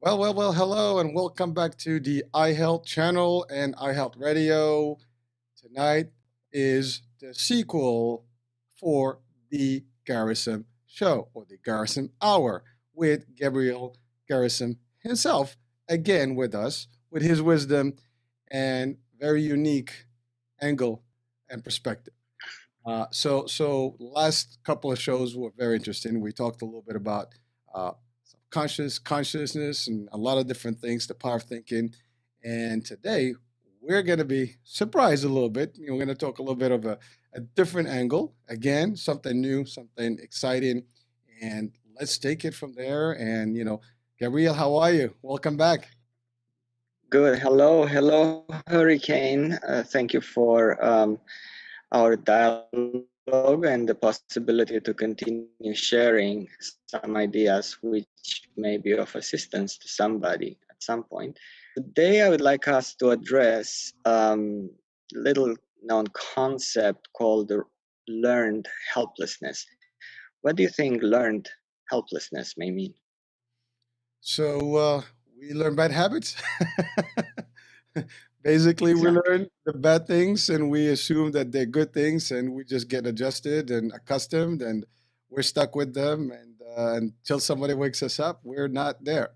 Well, hello and welcome back to the iHealth channel and iHealth Radio. Tonight is the sequel for the Gherasim show or the Gherasim Hour with Gabriel Gherasim himself again with us with his wisdom and very unique angle and perspective. So last couple of shows were very interesting. We talked a little bit about uh, consciousness, and a lot of different things, the power of thinking. And today we're going to be surprised a little bit. We're going to talk a little bit of a different angle. Again, something new, something exciting. And let's take it from there. And, Gabriel, how are you? Welcome back. Good. Hello, Hurricane. Thank you for our dialogue and the possibility to continue sharing some ideas which may be of assistance to somebody at some point. Today, I would like us to address little known concept called learned helplessness. What do you think learned helplessness may mean? So we learn bad habits. Basically, we Exactly. learn the bad things and we assume that they're good things, and we just get adjusted and accustomed, and we're stuck with them. And until somebody wakes us up, we're not there.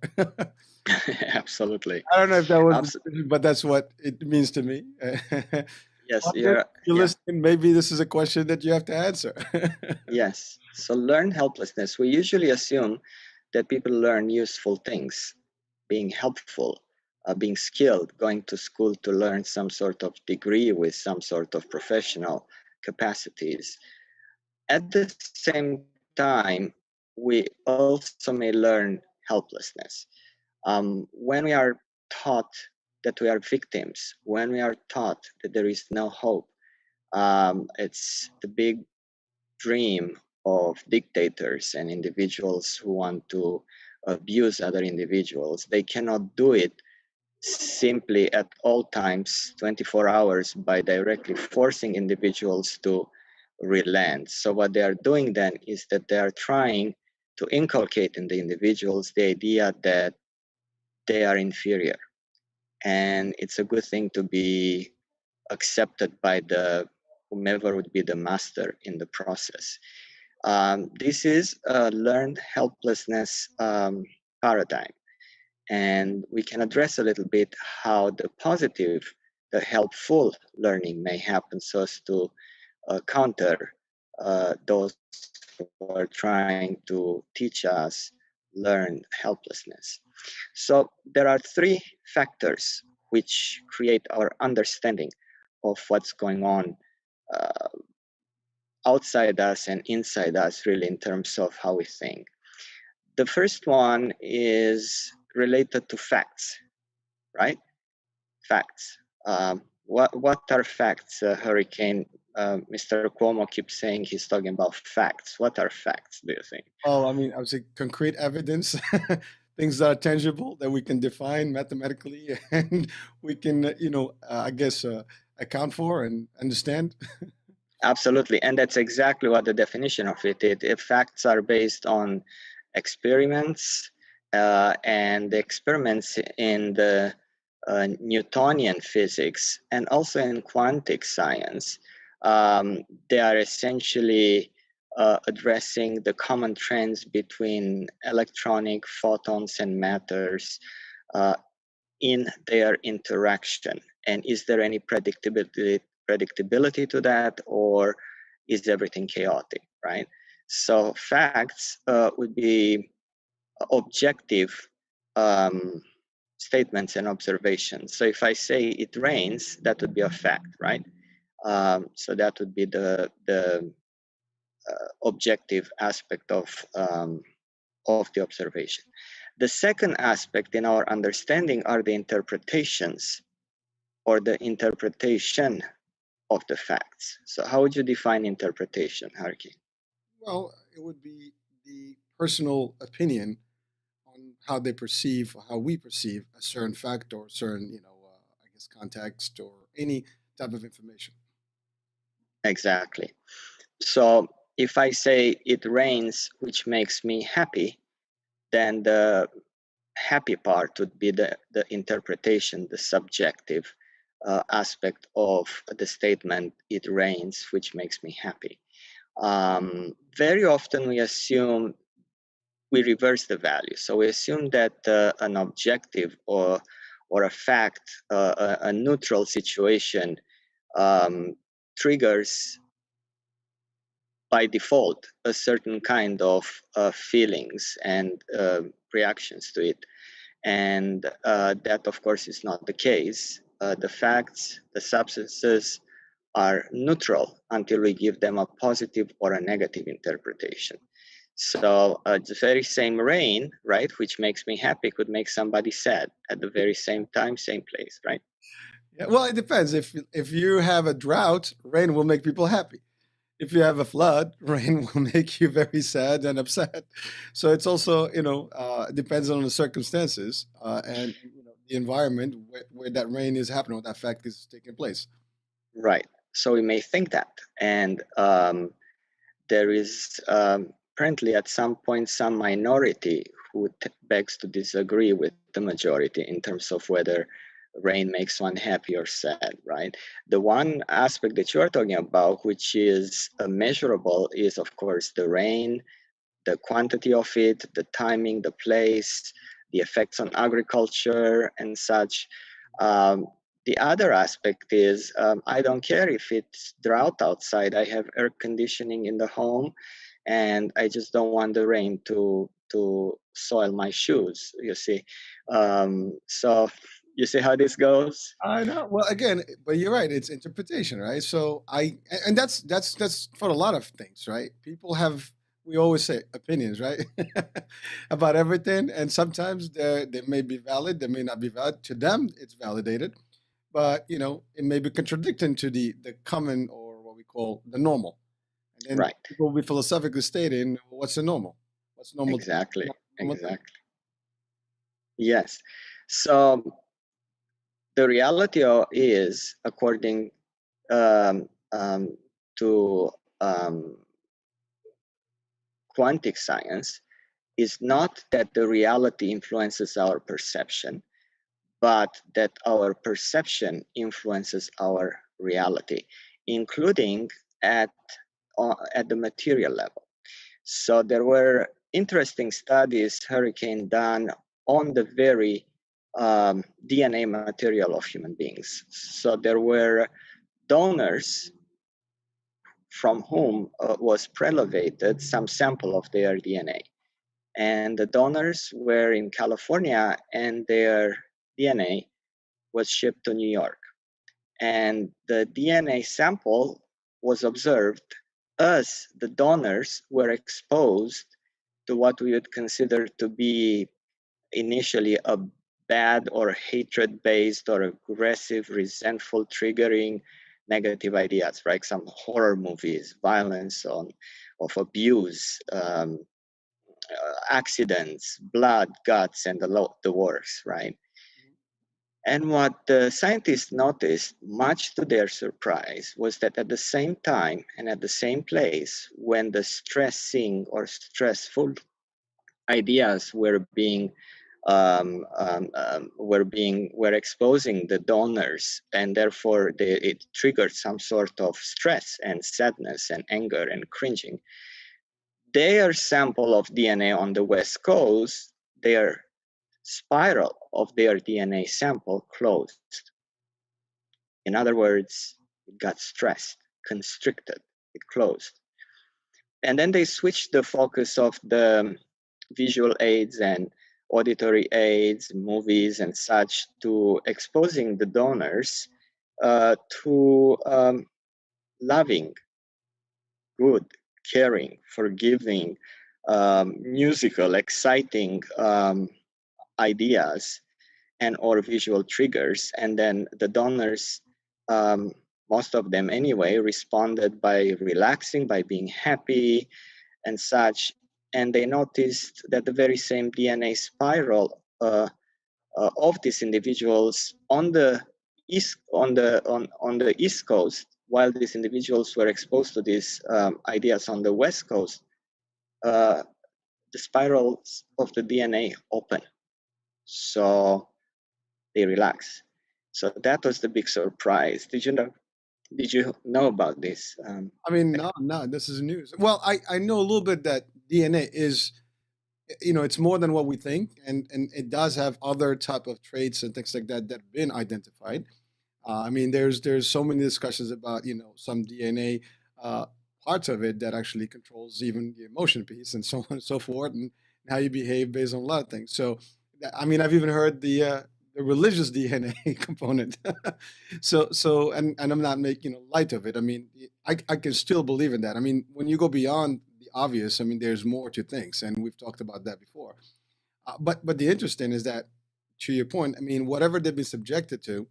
Absolutely. I don't know if that was the Abs- decision, but that's what it means to me. yes, Audience, you're yeah. listening. Maybe this is a question that you have to answer. Yes. So learn helplessness. We usually assume that people learn useful things, being helpful, being skilled, going to school to learn some sort of degree with some sort of professional capacities. At the same time, we also may learn helplessness. When we are taught that we are victims, when we are taught that there is no hope, it's the big dream of dictators and individuals who want to abuse other individuals. They cannot do it simply at all times, 24 hours, by directly forcing individuals to relent. So, what they are doing then is that they are trying to inculcate in the individuals the idea that they are inferior. And it's a good thing to be accepted by the whomever would be the master in the process. This is a learned helplessness paradigm, and we can address a little bit how the positive, the helpful learning may happen so as to counter those who are trying to teach us learned helplessness. So there are three factors which create our understanding of what's going on uh, outside us and inside us, really, in terms of how we think. The first one is related to facts, right? Facts. What are facts, Hurricane? Mr. Cuomo keeps saying he's talking about facts. What are facts, do you think? Oh, I mean, I would say concrete evidence, things that are tangible that we can define mathematically, and we can, I guess, account for and understand. Absolutely. And that's exactly what the definition of it is. If facts are based on experiments, and the experiments in the Newtonian physics and also in quantum science, they are essentially addressing the common trends between electronic photons and matters uh, in their interaction. And is there any predictability to that, or is everything chaotic, right? So facts would be objective um, statements and observations. So if I say it rains, that would be a fact, right? So that would be the objective aspect of the observation. The second aspect in our understanding are the interpretations or the interpretation of the facts. So how would you define interpretation, Harki? Well, it would be the personal opinion on how they perceive, how we perceive a certain fact or certain, I guess, context or any type of information. Exactly. So if I say it rains, which makes me happy, then the happy part would be the interpretation, the subjective aspect of the statement, it rains, which makes me happy. Very often we assume we reverse the value. So we assume that an objective or a fact, a neutral situation triggers by default a certain kind of feelings and reactions to it. And that, of course, is not the case. The facts, the substances are neutral until we give them a positive or a negative interpretation. So the very same rain, right, which makes me happy, could make somebody sad at the very same time, same place, right? Yeah, well, it depends. If you have a drought, rain will make people happy. If you have a flood, rain will make you very sad and upset. So it's also, depends on the circumstances and the environment where that rain is happening, or that fact is taking place. Right. So we may think that. And there is apparently at some point some minority who begs to disagree with the majority in terms of whether rain makes one happy or sad, right? The one aspect that you are talking about, which is measurable, is of course the rain, the quantity of it, the timing, the place, the effects on agriculture and such. The other aspect is I don't care if it's drought outside. I have air conditioning in the home, and I just don't want the rain to soil my shoes. You see, so you see how this goes. I know. Well, again, but you're right. It's interpretation, right? So and that's for a lot of things, right? People have, we always say opinions, right, about everything, and sometimes they may be valid, they may not be valid. To them, it's validated, but it may be contradicting to the common, or what we call the normal. And then Right. people will be philosophically stating, well, what's the normal? What's normal? Exactly. Not normal thing. Exactly. Yes. So the reality is, according um, um, to quantic science, is not that the reality influences our perception, but that our perception influences our reality, including at the material level. So there were interesting studies, Hurricane, done on the very DNA material of human beings. So there were donors from whom was prelevated some sample of their DNA. And the donors were in California, and their DNA was shipped to New York. And the DNA sample was observed as the donors were exposed to what we would consider to be initially a bad or hatred based or aggressive, resentful, triggering negative ideas, right? Some horror movies, violence of abuse, accidents, blood, guts, and the works, right? And what the scientists noticed, much to their surprise, was that at the same time and at the same place, when the stressing or stressful ideas were exposing the donors, and therefore it triggered some sort of stress and sadness and anger and cringing. Their sample of DNA on the West Coast, their spiral of their DNA sample closed. In other words, it got stressed, constricted, it closed. And then they switched the focus of the visual aids and auditory aids, movies and such, to exposing the donors to loving, good, caring, forgiving, musical, exciting ideas and or visual triggers. And then the donors, most of them anyway, responded by relaxing, by being happy and such. And they noticed that the very same DNA spiral of these individuals on the East Coast, while these individuals were exposed to these ideas on the West Coast, the spirals of the DNA open. So they relax. So that was the big surprise. Did you know about this? I mean, no, no, this is news. Well, I know a little bit that DNA is, it's more than what we think, and it does have other type of traits and things like that that have been identified. I mean, there's so many discussions about some DNA uh, parts of it that actually controls even the emotion piece and so on and so forth, and how you behave based on a lot of things. So, I mean, I've even heard the religious DNA component. And I'm not making light of it. I mean, I can still believe in that. I mean, when you go beyond the obvious, I mean, there's more to things, and we've talked about that before. But the interesting is that, to your point, I mean, whatever they've been subjected to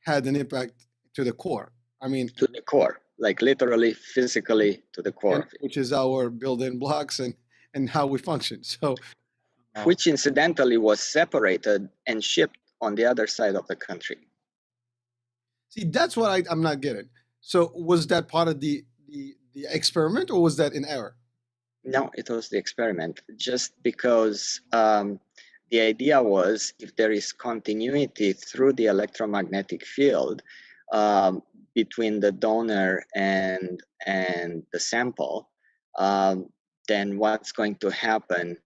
had an impact to the core. I mean, To the core, like literally, physically to the core and of it, which is our built-in blocks and how we function. So, uh, which incidentally was separated and shipped on the other side of the country. see, that's what I'm not getting. So, was that part of the experiment, or was that in error? No, it was the experiment. Just because the idea was if there is continuity through the electromagnetic field um, between the donor and the sample, um, then what's going to happen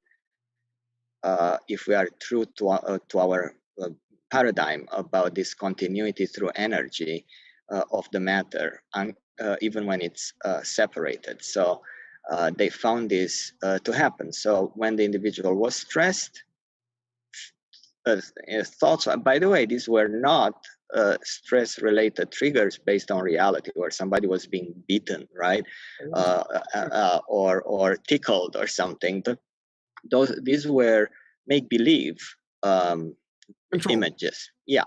if we are true to our paradigm about this continuity through energy of the matter, even when it's separated. So they found this to happen. So when the individual was stressed, thoughts, by the way, these were not stress related triggers based on reality where somebody was being beaten, right? Or tickled or something. These were make believe um, Control. images. Yeah.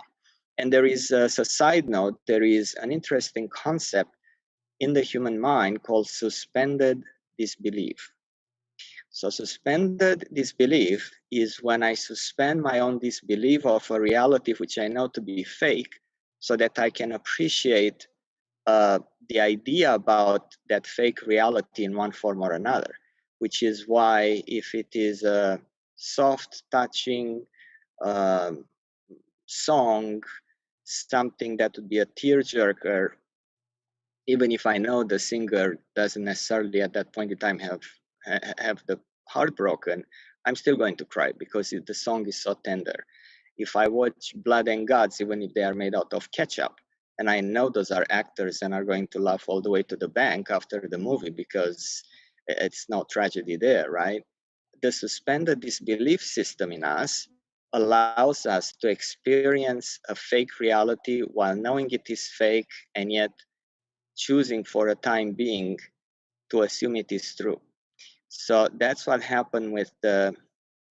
And there is a side note, there is an interesting concept in the human mind called suspended disbelief. So, suspended disbelief is when I suspend my own disbelief of a reality which I know to be fake so that I can appreciate uh, the idea about that fake reality in one form or another, which is why if it is a soft, touching um, song, something that would be a tearjerker, even if I know the singer doesn't necessarily at that point in time have the heart broken, I'm still going to cry because the song is so tender. If I watch Blood and Guts, even if they are made out of ketchup, and I know those are actors and are going to laugh all the way to the bank after the movie because it's no tragedy there, right? The suspended disbelief system in us allows us to experience a fake reality while knowing it is fake and yet choosing for a time being to assume it is true. So that's what happened with the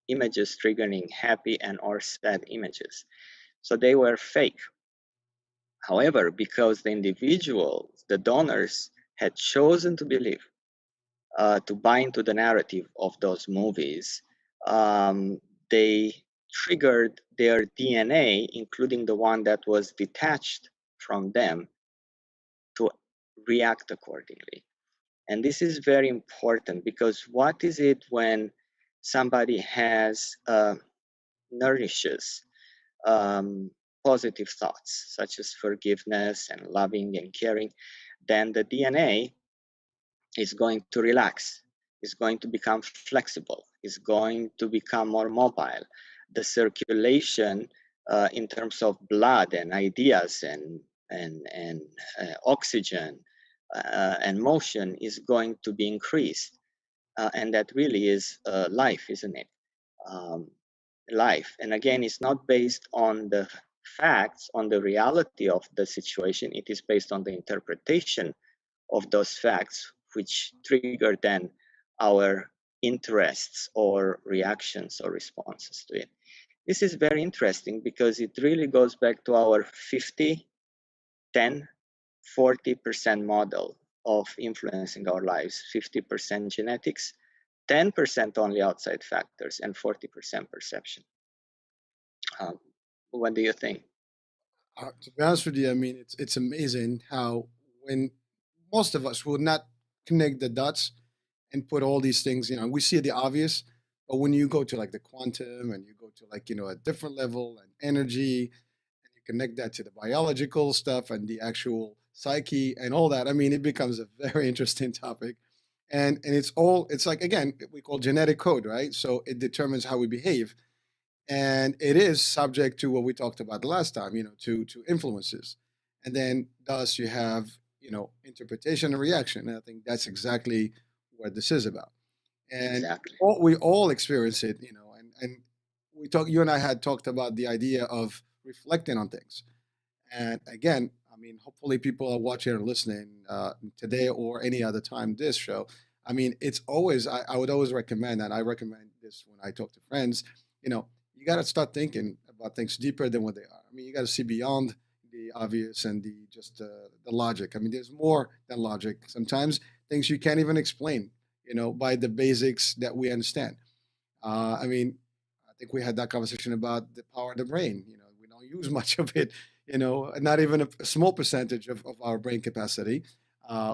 images triggering happy and or sad images. So they were fake. However, because the individuals, the donors, had chosen to believe, to buy into the narrative of those movies, they triggered their DNA, including the one that was detached from them, to react accordingly. And this is very important because what is it when somebody has nourishes um, positive thoughts such as forgiveness and loving and caring, then the DNA is going to relax, is going to become flexible, is going to become more mobile. The circulation in terms of blood and ideas and oxygen and motion is going to be increased, and that really is life, isn't it? Um, Life, and again, it's not based on the facts, on the reality of the situation. It is based on the interpretation of those facts, which trigger then our interests or reactions or responses to it. This is very interesting because it really goes back to our 50, 10, 40% model of influencing our lives. 50% genetics, 10% only outside factors, and 40% perception. Um, what do you think? To be honest with you, I mean, it's amazing how when most of us will not connect the dots and put all these things, we see the obvious, But when you go to like the quantum and you go to like, a different level and energy, and you connect that to the biological stuff and the actual psyche and all that, I mean, it becomes a very interesting topic. And it's like, again, we call genetic code, right? So it determines how we behave. And it is subject to what we talked about the last time, to influences. And then thus you have, interpretation and reaction. And I think that's exactly what this is about. And Exactly. we all experience it, and you and I had talked about the idea of reflecting on things. And again, I mean, hopefully people are watching or listening today or any other time this show. I mean, it's always, I would always recommend, and I recommend this when I talk to friends, you know, you got to start thinking about things deeper than what they are. I mean, you got to see beyond the obvious and the logic. I mean, there's more than logic. Sometimes things you can't even explain, by the basics that we understand. I mean, I think we had that conversation about the power of the brain. We don't use much of it. Not even a small percentage of our brain capacity.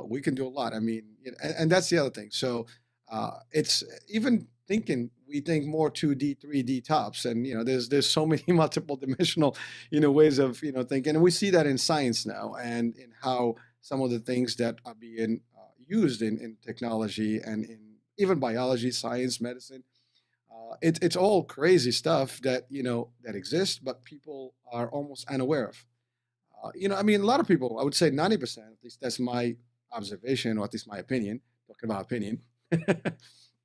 We can do a lot. I mean, and that's the other thing. So it's even thinking. We think more 2D, 3D tops, and there's so many multiple dimensional, ways of thinking, and we see that in science now, and in how some of the things that are being used in technology and in even biology, science, medicine, it's all crazy stuff that exists, but people are almost unaware of. I mean, a lot of people, I would say 90%, at least that's my observation, or at least my opinion, talking about opinion,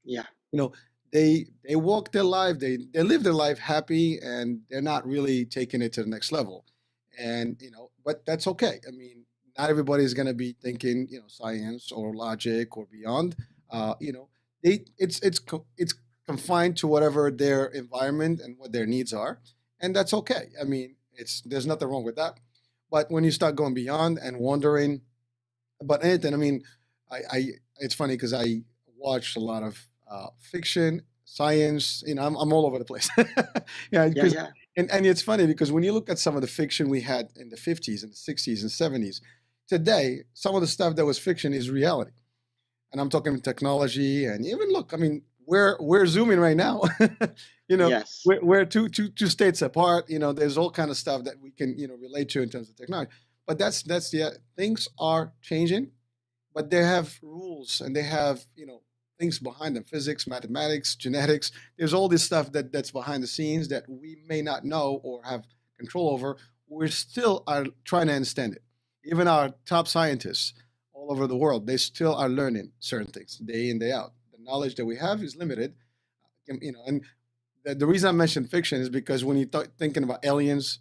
Yeah. you know, they walk their life, they live their life happy, and they're not really taking it to the next level. And, but that's okay. I mean, not everybody's going to be thinking, science or logic or beyond. It's confined to whatever their environment and what their needs are, and that's okay. I mean, it's there's nothing wrong with that. But when you start going beyond and wondering about anything, I mean, I it's funny because I watch a lot of fiction, science. I'm all over the place. Yeah, Yeah. because Yeah. and it's funny because when you look at some of the fiction we had in the 50s and the 60s and 70s, today some of the stuff that was fiction is reality. And I'm talking technology, and even look, I mean, we're zooming right now. you know, Yes. we're two states apart. There's all kind of stuff that we can relate to in terms of technology. But that's the things are changing, but they have rules and they have things behind them: physics, mathematics, genetics. There's all this stuff that's behind the scenes that we may not know or have control over. We're still are trying to understand it. Even our top scientists all over the world, they still are learning certain things day in day out. The knowledge that we have is limited. And the reason I mentioned fiction is because when you start thinking about aliens,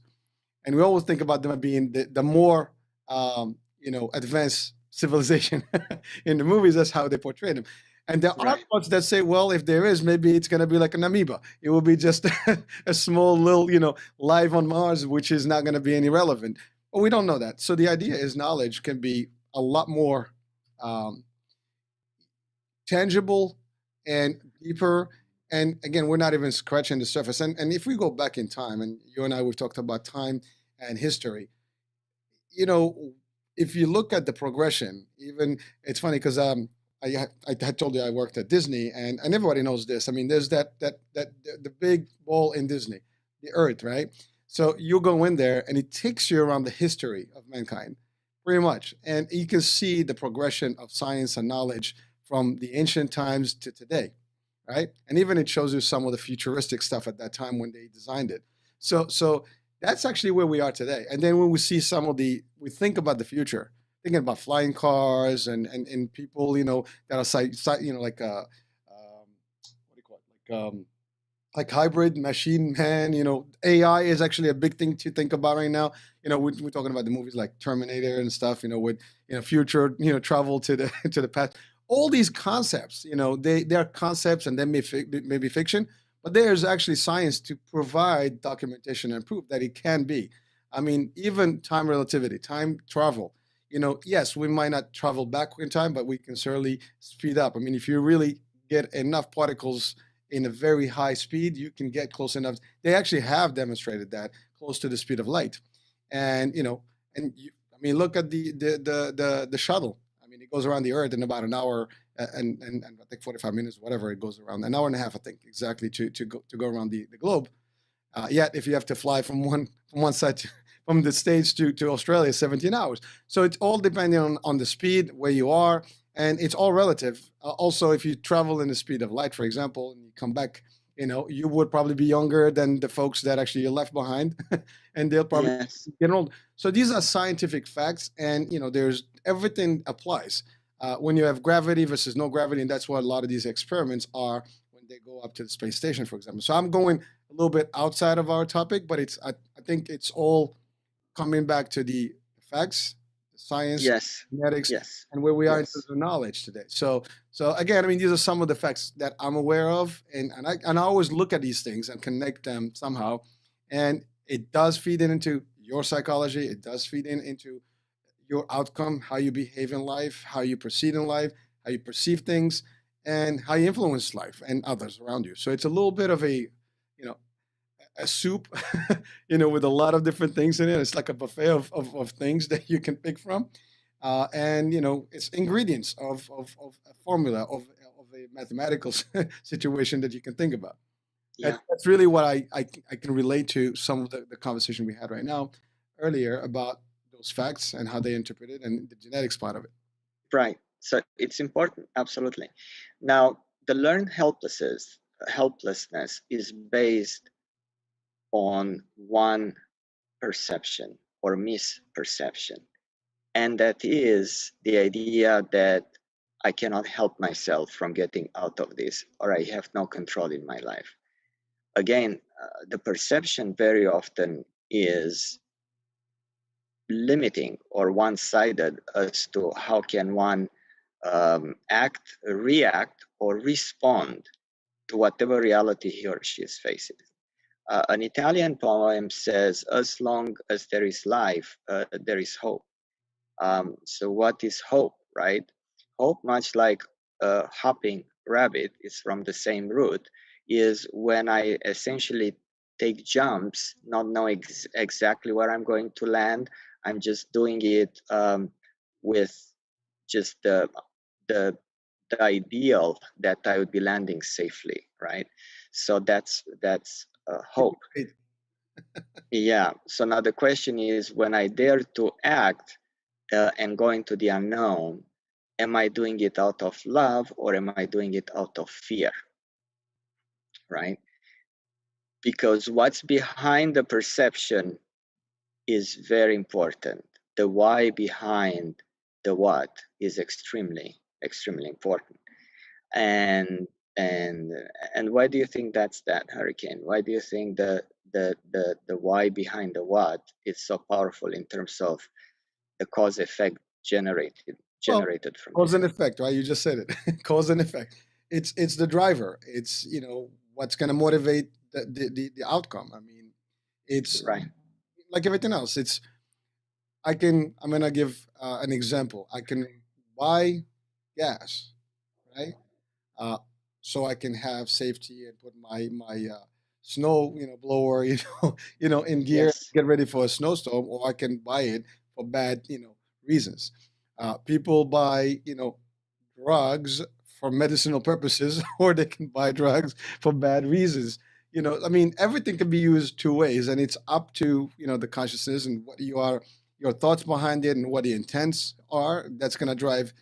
and we always think about them being the more advanced civilization in the movies. That's how they portray them. And there are Right. parts that say, well, if there is, maybe it's going to be like an amoeba. It will be just a small little, life on Mars, which is not going to be any relevant. But we don't know that. So the idea is knowledge can be a lot more um, tangible and deeper. And again, we're not even scratching the surface. And if we go back in time, and you and I, we've talked about time and history, you know, if you look at the progression, even it's funny because I had told you I worked at Disney, and everybody knows this. I mean, there's that the big ball in Disney, the Earth, right? So you go in there, and it takes you around the history of mankind, pretty much, and you can see the progression of science and knowledge from the ancient times to today, right? And even it shows you some of the futuristic stuff at that time when they designed it. So that's actually where we are today. And then when we see we think about the future, thinking about flying cars and people, that are like what do you call it, like hybrid machine man. AI is actually a big thing to think about right now. We're talking about the movies like Terminator and stuff. With future, travel to the to the past. All these concepts, they're concepts, and they may be fiction, but there's actually science to provide documentation and proof that it can be. I mean, even time relativity, time travel. Yes, we might not travel back in time, but we can certainly speed up. I mean, if you really get enough particles in a very high speed, you can get close enough. They actually have demonstrated that close to the speed of light, and I mean, look at the shuttle. I mean, mean, it goes around the Earth in about an hour and I think 45 minutes, whatever it goes around, an hour and a half, I think, exactly to go around the globe. Yet, if you have to fly from one side from the States to Australia, 17 hours. So it's all depending on the speed where you are, and it's all relative. Also, if you travel in the speed of light, for example, and you come back, you would probably be younger than the folks that actually you left behind, and they'll probably Yes. get old. So these are scientific facts, and there's everything applies. When you have gravity versus no gravity, and that's what a lot of these experiments are when they go up to the space station, for example. So I'm going a little bit outside of our topic, but I think it's all coming back to the facts, the science, Yes. genetics, Yes. and where we are in terms Yes. of knowledge today. So again, I mean, these are some of the facts that I'm aware of, and I always look at these things and connect them somehow, and it does feed into your psychology. It does feed into your outcome, how you behave in life, how you proceed in life, how you perceive things, and how you influence life and others around you. So it's a little bit of you know, a soup, with a lot of different things in it. It's like a buffet of things that you can pick from. And, it's ingredients of a formula, of a mathematical situation that you can think about. Yeah. That's really what I can relate to some of the conversation we had right now earlier about those facts and how they interpret it and the genetics part of it. Right. So it's important, absolutely. Now, the learned helplessness is based on one perception or misperception, and that is the idea that I cannot help myself from getting out of this, or I have no control in my life. Again, the perception very often is limiting or one-sided as to how can one act, react, or respond to whatever reality he or she is facing. An Italian poem says, "As long as there is life, there is hope." So, what is hope, right? Hope, much like a hopping rabbit, is from the same root, is when I essentially take jumps, not knowing exactly where I'm going to land. I'm just doing it with just the the ideal that I would be landing safely, right? So that's hope. Great. Yeah. So now the question is, when I dare to act and go into the unknown, am I doing it out of love or am I doing it out of fear, right? Because what's behind the perception is very important. The why behind the what is extremely important. And and and why do you think that's that, Hurricane? Why do you think the why behind the what is so powerful in terms of the cause effect Well, generated from cause this? and effect, right? You just said it. Cause and effect. It's the driver. It's what's going to motivate the outcome. I mean, it's Right. like everything else. I'm gonna give an example. I can buy gas, right? Uh, so I can have safety and put my snow blower in gear, Yes. get ready for a snowstorm, or I can buy it for bad reasons. People buy drugs for medicinal purposes, or they can buy drugs for bad reasons. I mean, everything can be used two ways, and it's up to the consciousness and what your thoughts behind it, and what the intents are. That's going to drive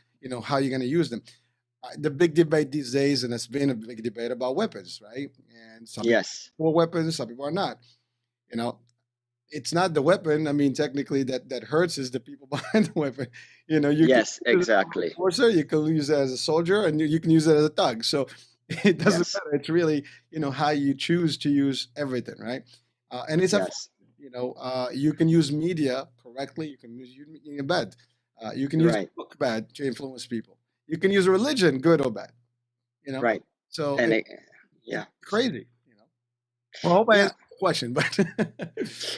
how you're going to use them. The big debate these days, and it's been a big debate about weapons, right? And some people Yes. are for weapons, some people are not. You know, it's not the weapon. I mean, technically, that hurts is the people behind the weapon. You can Yes, use it as a exactly. enforcer, you can use it as a soldier, and you can use it as a thug. So it doesn't Yes. matter. It's really how you choose to use everything, right? And it's a Yes. you can use media correctly. You can use in bad. You can use a Right. book bad to influence people. You can use religion good or bad. You know, Right. so And it's yeah. crazy. Well, I hope I Yeah. answered the question, but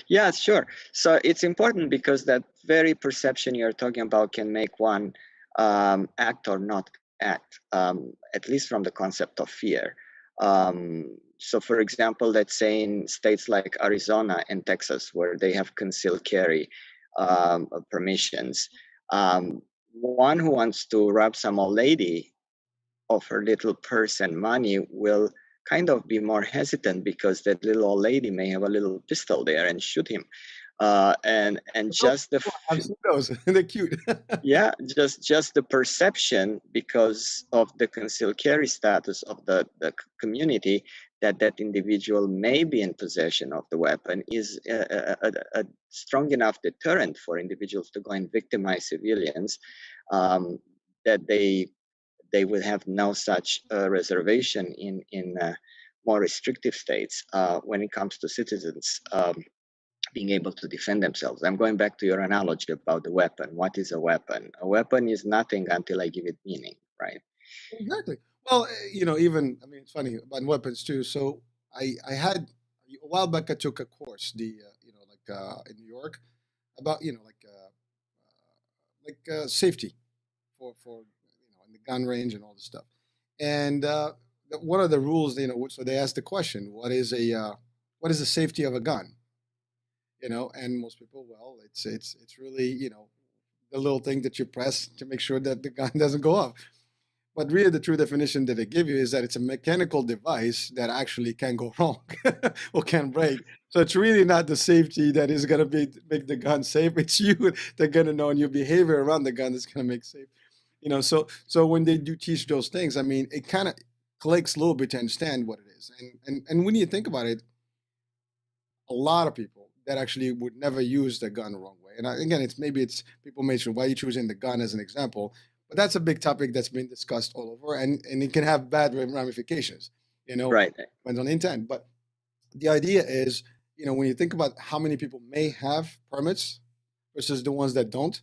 Yeah, sure. So it's important because that very perception you're talking about can make one act or not act, at least from the concept of fear. So, for example, let's say in states like Arizona and Texas, where they have concealed carry permissions, one who wants to rob some old lady of her little purse and money will kind of be more hesitant because that little old lady may have a little pistol there and shoot him. And Oh, just the I've seen those. They're cute. yeah, just the perception because of the concealed carry status of the community that that individual may be in possession of the weapon is a strong enough deterrent for individuals to go and victimize civilians, um, that they would have no such reservation in more restrictive states when it comes to citizens being able to defend themselves. I'm going back to your analogy about the weapon. What is a weapon? A weapon is nothing until I give it meaning, right? Exactly. Well, even I mean, it's funny about weapons too. So I had a while back. I took a course, in New York, about safety for in the gun range and all this stuff. And one of the rules, so they asked the question, what is the safety of a gun? And most people, well, it's really the little thing that you press to make sure that the gun doesn't go off. But really, the true definition that they give you is that it's a mechanical device that actually can go wrong or can break. So it's really not the safety that is going to make the gun safe. It's you that are going to know, and your behavior around the gun that's going to make safe. So when they do teach those things, I mean, it kind of clicks a little bit to understand what it is. And when you think about it, a lot of people that actually would never use the gun the wrong way. And again, it's people mention why are you choosing the gun as an example, but that's a big topic that's been discussed all over, and it can have bad ramifications. Right. Depends on the intent. But the idea is, when you think about how many people may have permits versus the ones that don't,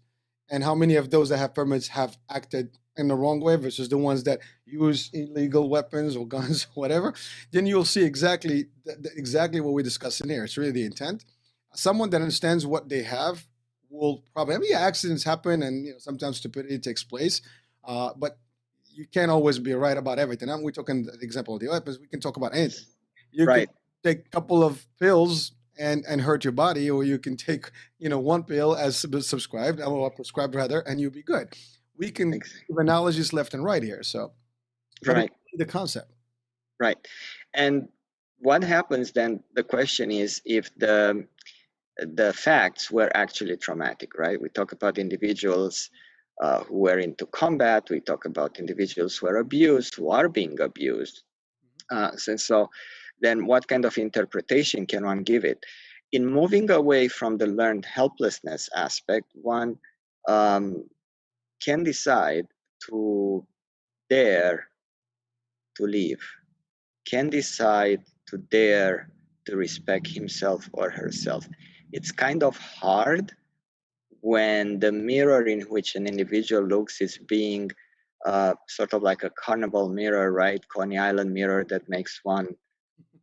and how many of those that have permits have acted in the wrong way versus the ones that use illegal weapons or guns or whatever, then you'll see exactly what we're discussing here. It's really the intent. Someone that understands what they have will probably, I mean, yeah, accidents happen, and sometimes stupidity takes place, but you can't always be right about everything. And we're talking the example of the weapons. We can talk about anything. You Right. can take a couple of pills and hurt your body, or you can take one pill as subscribed or prescribed rather, and you'll be good. We can give analogies left and right here. So, but Right. it's the concept. Right. And what happens then? The question is if the facts were actually traumatic, right? We talk about individuals who were into combat. We talk about individuals who are abused, who are being abused. So then what kind of interpretation can one give it? In moving away from the learned helplessness aspect, one can decide to dare to live, can decide to dare to respect himself or herself. It's kind of hard when the mirror in which an individual looks is being sort of like a carnival mirror, right? Coney Island mirror that makes one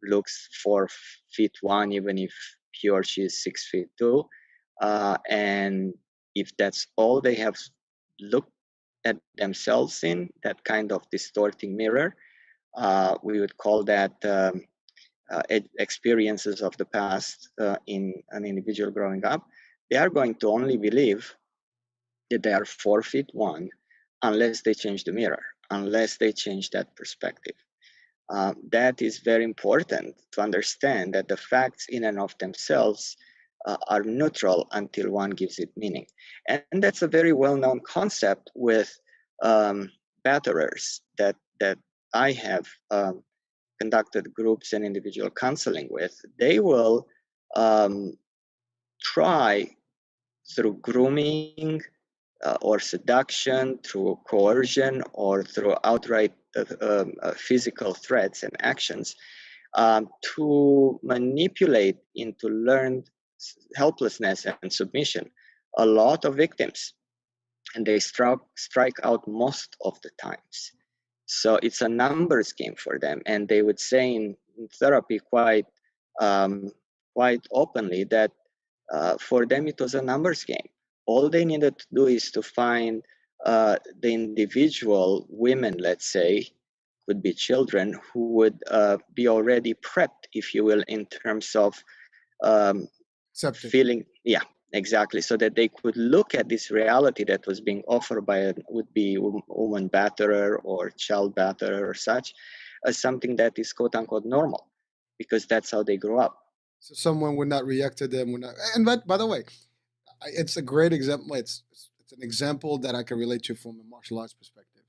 looks 4 feet 1, even if he or she is 6 feet 2. And if that's all they have looked at themselves in, that kind of distorting mirror, we would call that experiences of the past in an individual growing up. They are going to only believe that they are 4 feet 1 unless they change the mirror, unless they change that perspective. That is very important to understand that the facts in and of themselves are neutral until one gives it meaning. And that's a very well-known concept with batterers that I have conducted groups and individual counseling with. They will try through grooming or seduction, through coercion, or through outright physical threats and actions to manipulate into learned helplessness and submission a lot of victims, and they strike out most of the times. So it's a numbers game for them, and they would say in therapy quite openly that for them it was a numbers game. All they needed to do is to find the individual women, let's say, could be children, who would be already prepped, if you will, in terms of feeling, exactly, so that they could look at this reality that was being offered by a would-be woman batterer or child batterer or such as something that is quote unquote normal, because that's how they grew up. So someone would not react to them. Would not, and by the way, it's a great example. It's an example that I can relate to from a martial arts perspective.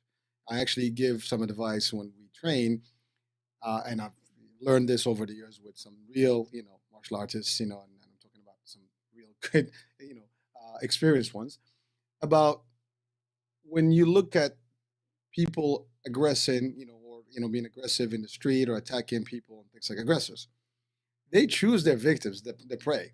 I actually give some advice when we train, and I've learned this over the years with some real, martial artists, and I'm talking about some real good, experienced ones, about when you look at people aggressing, or being aggressive in the street or attacking people and things like aggressors. They choose their victims, the prey,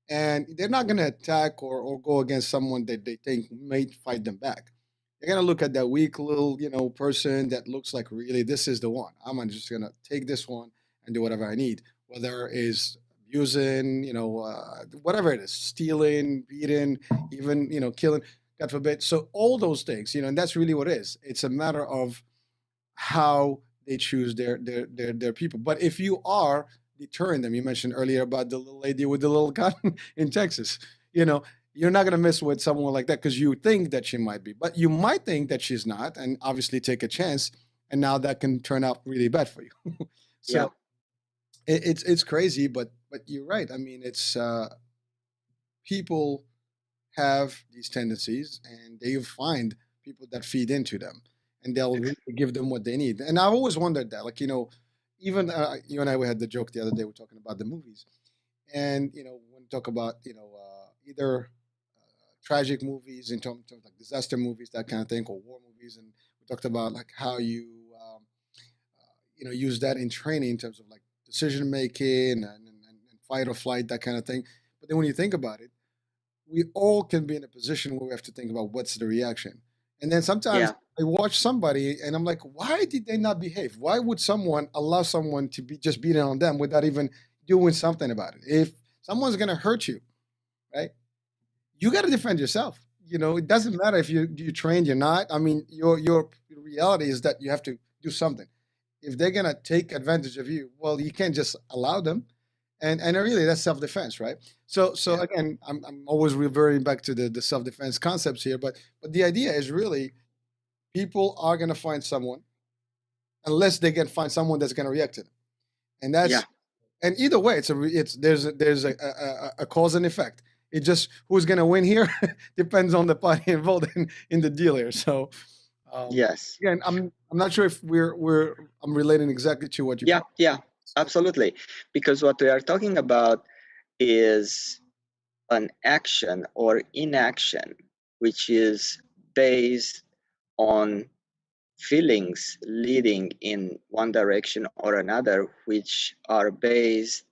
and they're not going to attack or go against someone that they think might fight them back. They're going to look at that weak little, person that looks like really this is the one. I'm just going to take this one and do whatever I need, whether it's abusing, whatever it is, stealing, beating, even killing, God forbid. So all those things, and that's really what it is. It's a matter of how they choose their people. But if you are deterring them, you mentioned earlier about the little lady with the little gun in Texas, you're not going to mess with someone like that because you think that she might be, but you might think that she's not, and obviously take a chance, and now that can turn out really bad for you. Yeah, So it's crazy, but you're right. I mean, it's people have these tendencies and they find people that feed into them and they'll really give them what they need. And I've always wondered that, like, even you and I, we had the joke the other day, we're talking about the movies. And, when we talk about, either tragic movies in terms like disaster movies, that kind of thing, or war movies. And we talked about like how you, use that in training in terms of like decision making and fight or flight, that kind of thing. But then when you think about it, we all can be in a position where we have to think about what's the reaction. And then sometimes yeah, I watch somebody and I'm like, why did they not behave? Why would someone allow someone to be just beating on them without even doing something about it? If someone's gonna hurt you, right? You got to defend yourself. It doesn't matter if you trained, you're not. I mean, your reality is that you have to do something. If they're gonna take advantage of you, well, you can't just allow them. And really, that's self defense, right? So yeah, again, I'm always reverting back to the self defense concepts here, but the idea is really people are gonna find someone unless they can find someone that's gonna react to them, and yeah, and either way, it's there's a cause and effect. It just who's gonna win here depends on the party involved in the deal here. So yes, again, I'm not sure if I'm relating exactly to what you yeah, probably. yeah, absolutely. Because what we are talking about is an action or inaction which is based on feelings leading in one direction or another, which are based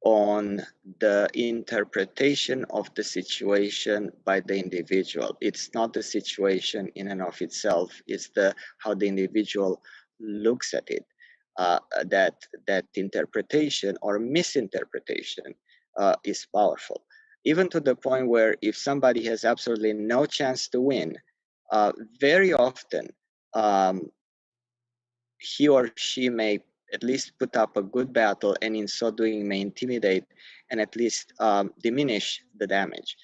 on the interpretation of the situation by the individual. It's not the situation in and of itself, it's the how the individual looks at it. That interpretation or misinterpretation is powerful, even to the point where if somebody has absolutely no chance to win, uh, very often um, he or she may at least put up a good battle, and in so doing may intimidate and at least diminish the damage,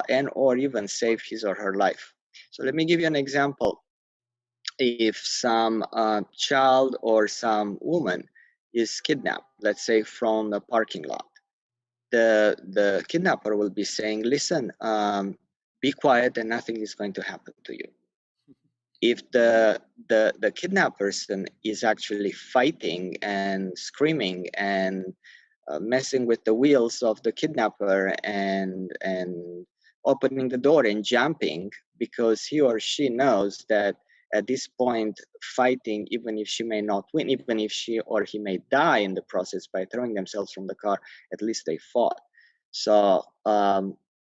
and or even save his or her life. So let me give you an example. If some child or some woman is kidnapped, let's say from a parking lot, the kidnapper will be saying, listen, be quiet and nothing is going to happen to you. If the kidnapped person is actually fighting and screaming and messing with the wheels of the kidnapper and opening the door and jumping because he or she knows that at this point fighting, even if she may not win, even if she or he may die in the process by throwing themselves from the car, at least they fought. So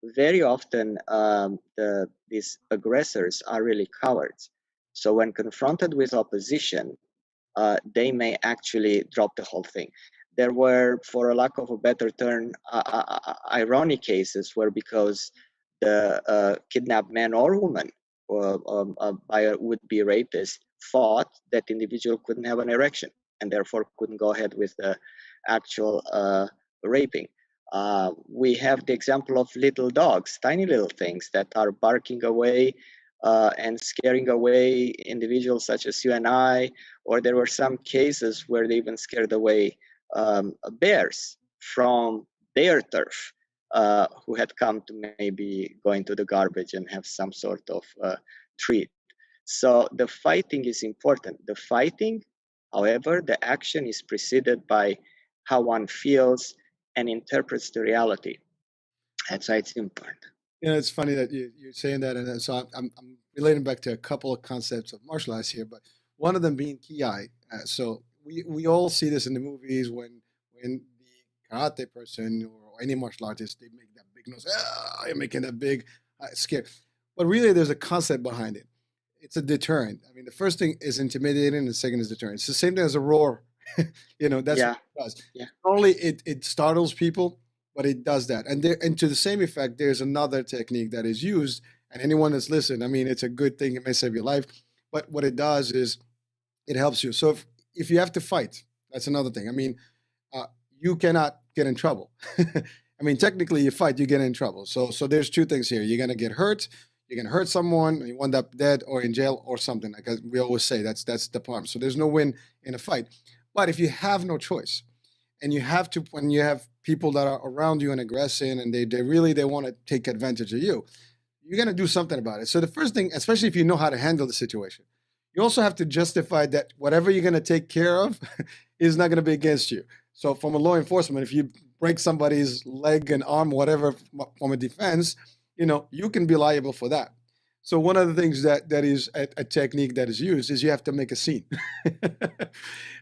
very often these aggressors are really cowards. So when confronted with opposition, they may actually drop the whole thing. There were, for a lack of a better term, ironic cases where because the kidnapped man or woman by a would-be rapist thought that individual couldn't have an erection and therefore couldn't go ahead with the actual raping. We have the example of little dogs, tiny little things that are barking away and scaring away individuals such as you and I, or there were some cases where they even scared away bears from their turf, who had come to maybe go into the garbage and have some sort of treat. So the fighting is important. The fighting, however, the action is preceded by how one feels and interprets the reality. That's why it's important. It's funny that you're saying that, and so I'm relating back to a couple of concepts of martial arts here, but one of them being ki. So we all see this in the movies when the karate person or any martial artist, they make that big noise, you're making that big scare, but really there's a concept behind it. It's a deterrent. I mean, the first thing is intimidating, and the second is deterrent. It's the same thing as a roar. That's what Yeah, it does. yeah, Not only it startles people, but it does that. And to the same effect, there's another technique that is used. And anyone that's listening, I mean, it's a good thing. It may save your life. But what it does is it helps you. So if you have to fight, that's another thing. I mean, uh, you cannot get in trouble. I mean, technically, you fight, you get in trouble. So there's two things here. You're gonna get hurt. You're gonna hurt someone. You end up dead or in jail or something. Like we always say, that's the problem. So there's no win in a fight. But if you have no choice, and you have to, when you have people that are around you and aggressing, and they want to take advantage of you, you're going to do something about it. So the first thing, especially if you know how to handle the situation, you also have to justify that whatever you're going to take care of is not going to be against you. So from a law enforcement, if you break somebody's leg and arm, whatever, from a defense, you can be liable for that. So one of the things that is a technique that is used is you have to make a scene.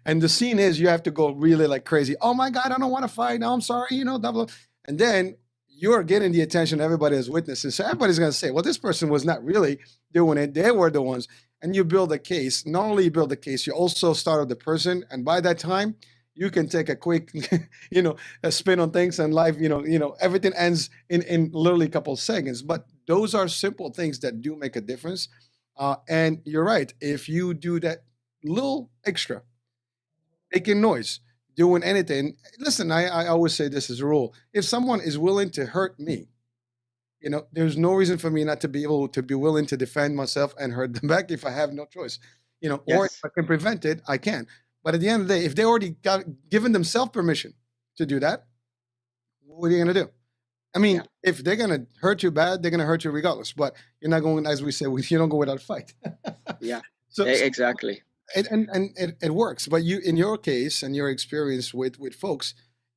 And the scene is you have to go really like crazy. Oh my God, I don't want to fight. No, I'm sorry, blah, blah. And then you're getting the attention of everybody as witnesses. So everybody's going to say, well, this person was not really doing it. They were the ones. And you build a case. Not only you build a case, you also start with the person. And by that time, you can take a quick, a spin on things, and life, everything ends in literally a couple of seconds. But those are simple things that do make a difference. And you're right. If you do that little extra, making noise, doing anything. Listen, I always say this is a rule. If someone is willing to hurt me, there's no reason for me not to be able to be willing to defend myself and hurt them back if I have no choice. Or if yes, I can prevent it, I can. But at the end of the day, if they already got given themselves permission to do that, what are you gonna do? I yeah, mean, if they're gonna hurt you bad, they're gonna hurt you regardless. But you're not going, as we say, you don't go without a fight. yeah, so exactly. and it works. But you, in your case and your experience with folks,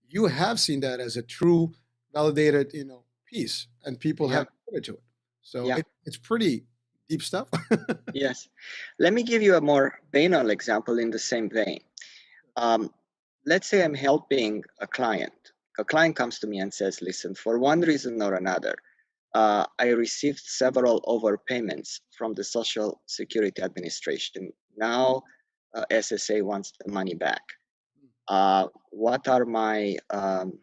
you have seen that as a true validated piece, and people Yeah, have committed to it. So yeah, it's pretty deep stuff. yes. Let me give you a more banal example in the same vein. Um, let's say I'm helping a client. A client comes to me and says, listen, for one reason or another, I received several overpayments from the Social Security Administration. Now, SSA wants the money back. What are my, Option.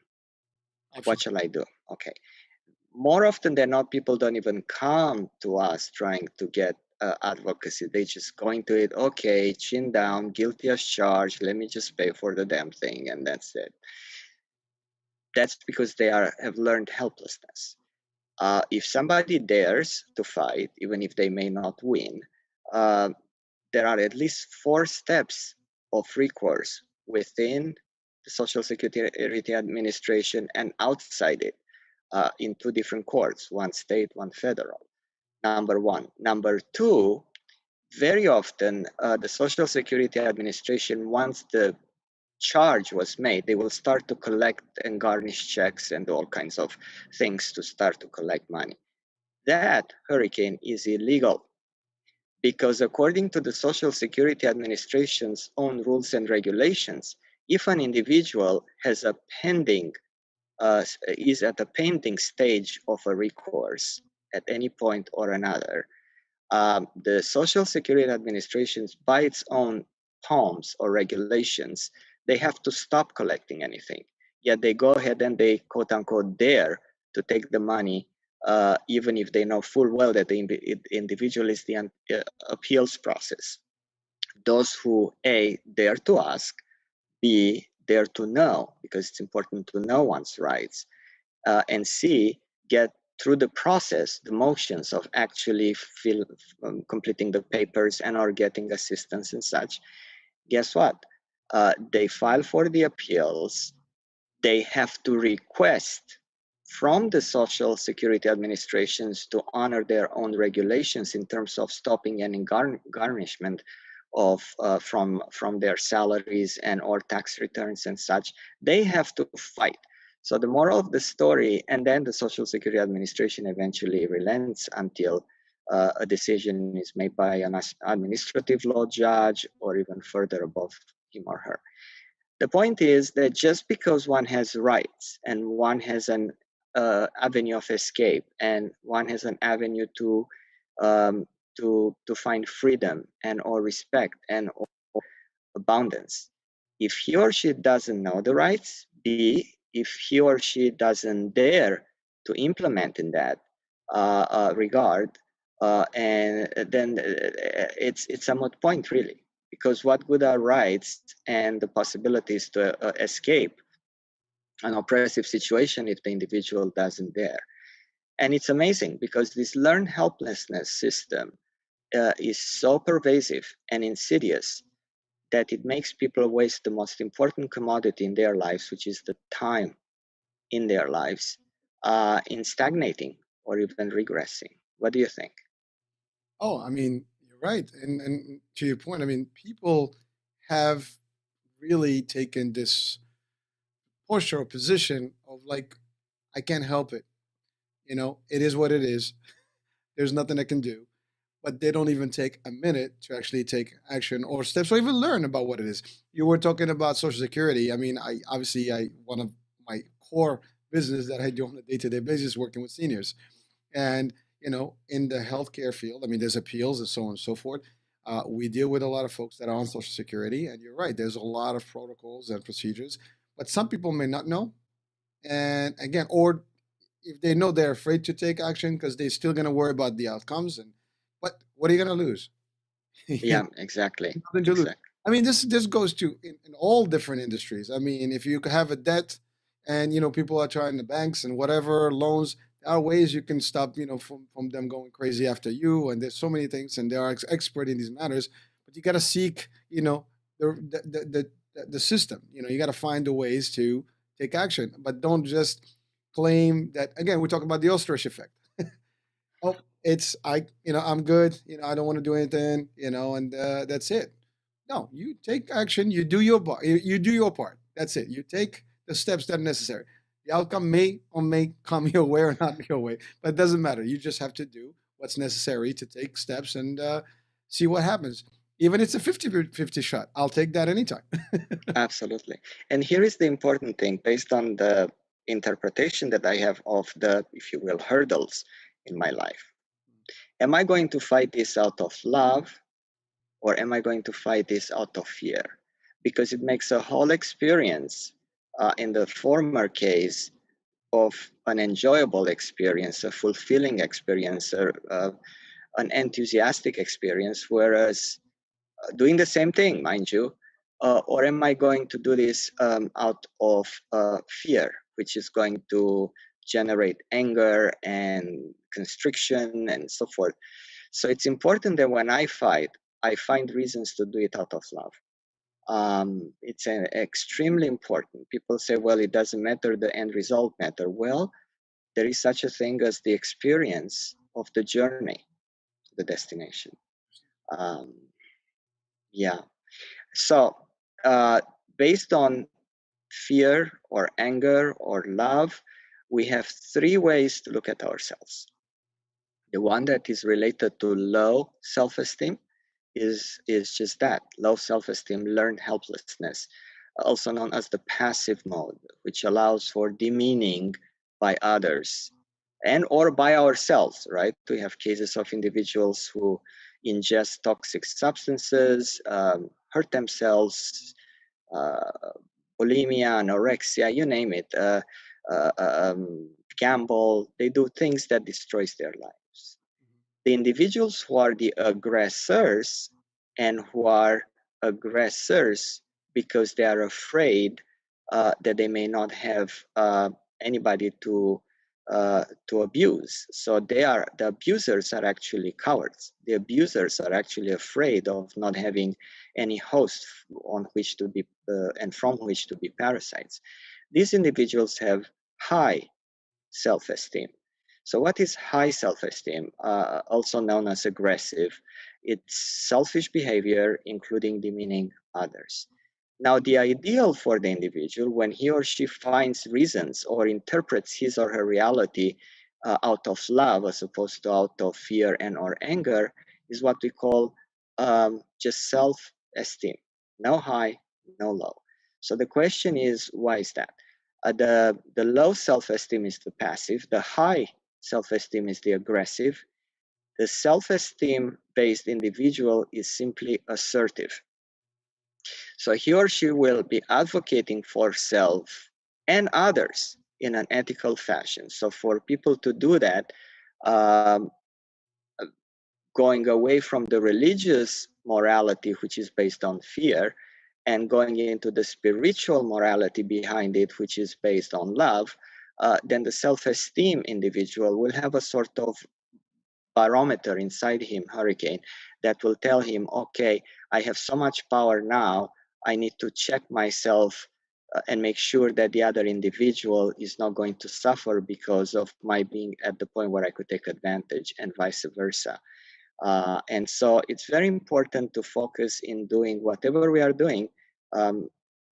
what shall I do? Okay. More often than not, people don't even come to us trying to get advocacy. They just go into it, okay, chin down, guilty as charged, let me just pay for the damn thing, and that's it. That's because they have learned helplessness. If somebody dares to fight, even if they may not win, uh, there are at least 4 steps of recourse within the Social Security Administration and outside it, in 2 different courts, one state, one federal. Number one. Number two, very often the Social Security Administration, once the charge was made, they will start to collect and garnish checks and all kinds of things to start to collect money. That hurricane is illegal because according to the Social Security Administration's own rules and regulations, if an individual has a pending, is at a pending stage of a recourse at any point or another, the Social Security Administrations, by its own POMs or regulations, they have to stop collecting anything. Yet they go ahead and they quote unquote dare to take the money, even if they know full well that the individual is the appeals process. Those who A, dare to ask, B, dare to know, because it's important to know one's rights, and C, get through the process, the motions of actually completing the papers and or getting assistance and such. Guess what? They file for the appeals. They have to request from the Social Security administrations to honor their own regulations in terms of stopping any garnishment of from their salaries and or tax returns and such. They have to fight. So the moral of the story, and then the Social Security Administration eventually relents until a decision is made by an administrative law judge or even further above him or her. The point is that just because one has rights and one has an avenue of escape and one has an avenue um, to find freedom and or respect and or abundance, if he or she doesn't know the rights, B, if he or she doesn't dare to implement in that regard, and then it's a moot point really, because what good are rights and the possibilities to escape an oppressive situation if the individual doesn't dare? And it's amazing because this learned helplessness system is so pervasive and insidious that it makes people waste the most important commodity in their lives, which is the time in their lives, in stagnating or even regressing. What do you think? Oh, I mean, you're right. And to your point, I mean, people have really taken this posture or position of like, I can't help it. You know, it is what it is. There's nothing I can do. But they don't even take a minute to actually take action or steps or even learn about what it is. You were talking about Social Security. I mean, I one of my core business that I do on a day-to-day basis working with seniors. And in the healthcare field, I mean, there's appeals and so on and so forth. We deal with a lot of folks that are on Social Security, and you're right. There's a lot of protocols and procedures, but some people may not know. And again, or if they know, they're afraid to take action because they're still going to worry about the outcomes. And but what are you going to lose? Yeah, exactly. Nothing to lose. Exactly. I mean, this goes to in all different industries. I mean, if you have a debt, and people are trying the banks and whatever loans, there are ways you can stop from them going crazy after you. And there's so many things, and they are expert in these matters. But you got to seek the system. You got to find the ways to take action, but don't just claim that. Again, we talk about the ostrich effect. Oh, it's I'm good. I don't want to do anything. And that's it. No, you take action. You do your part. You do your part. That's it. You take the steps that are necessary. The outcome may or may come your way or not your way, but it doesn't matter. You just have to do what's necessary to take steps and see what happens. Even it's a 50-50 shot. I'll take that anytime. Absolutely. And here is the important thing based on the interpretation that I have of the, if you will, hurdles in my life. Am I going to fight this out of love, or am I going to fight this out of fear? Because it makes a whole experience, in the former case, of an enjoyable experience, a fulfilling experience, an enthusiastic experience, whereas doing the same thing, mind you, or am I going to do this out of fear, which is going to generate anger and constriction and so forth? So it's important that when I fight, I find reasons to do it out of love. It's extremely important. People say, well, it doesn't matter, the end result matter. Well, there is such a thing as the experience of the journey to the destination. Um, yeah. So, based on fear or anger or love, we have three ways to look at ourselves. The one that is related to low self-esteem is just that, low self-esteem, learned helplessness, also known as the passive mode, which allows for demeaning by others and or by ourselves, right? We have cases of individuals who ingest toxic substances, hurt themselves, uh, bulimia, anorexia, you name it, gamble. They do things that destroys their lives. The individuals who are the aggressors and who are aggressors because they are afraid that they may not have anybody to abuse. So the abusers are actually cowards. The abusers are actually afraid of not having any host on which to be and from which to be parasites. These individuals have high self-esteem. So what is high self-esteem? Also known as aggressive. It's selfish behavior, including demeaning others. Now, the ideal for the individual, when he or she finds reasons or interprets his or her reality out of love as opposed to out of fear and or anger, is what we call just self-esteem. No high, no low. So the question is, why is that? The low self-esteem is the passive. The high self-esteem is the aggressive. The self-esteem based individual is simply assertive. So he or she will be advocating for self and others in an ethical fashion. So for people to do that, um, going away from the religious morality, which is based on fear, and going into the spiritual morality behind it, which is based on love, then the self-esteem individual will have a sort of barometer inside him, hurricane, that will tell him, okay, I have so much power now, I need to check myself and make sure that the other individual is not going to suffer because of my being at the point where I could take advantage, and vice versa. And so it's very important to focus in doing whatever we are doing um,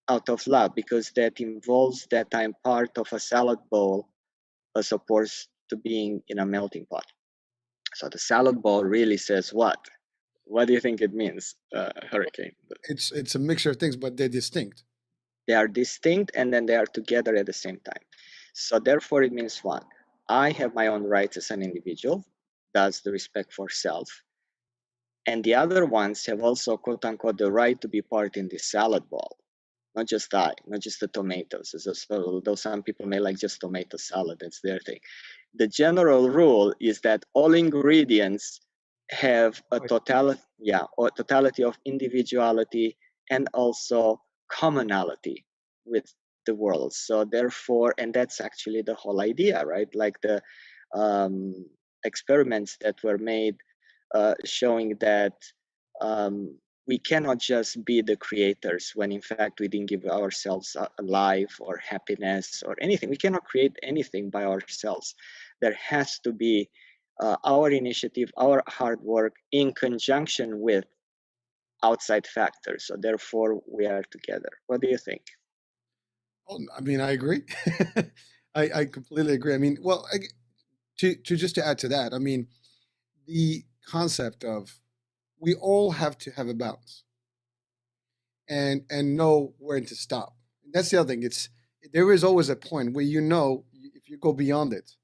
out of love, because that involves that I'm part of a salad bowl as opposed to being in a melting pot. So the salad bowl really says what? What do you think it means, Hurricane? It's a mixture of things, but they're distinct. They are distinct and then they are together at the same time. So therefore it means what? I have my own rights as an individual. That's the respect for self. And the other ones have also, quote unquote, the right to be part in this salad bowl. Not just I, not just the tomatoes. So, though some people may like just tomato salad, that's their thing. The general rule is that all ingredients have a totality of individuality and also commonality with the world. So therefore, and that's actually the whole idea, right? Like the um, experiments that were made showing that um, we cannot just be the creators when in fact we didn't give ourselves a life or happiness or anything. We cannot create anything by ourselves. There has to be our initiative, our hard work in conjunction with outside factors. So therefore we are together. What do you think? Oh, I mean, I agree. I completely agree. I mean, well, to just to add to that, I mean, the concept of we all have to have a balance and know when to stop. That's the other thing. It's there is always a point where you know if you go beyond it,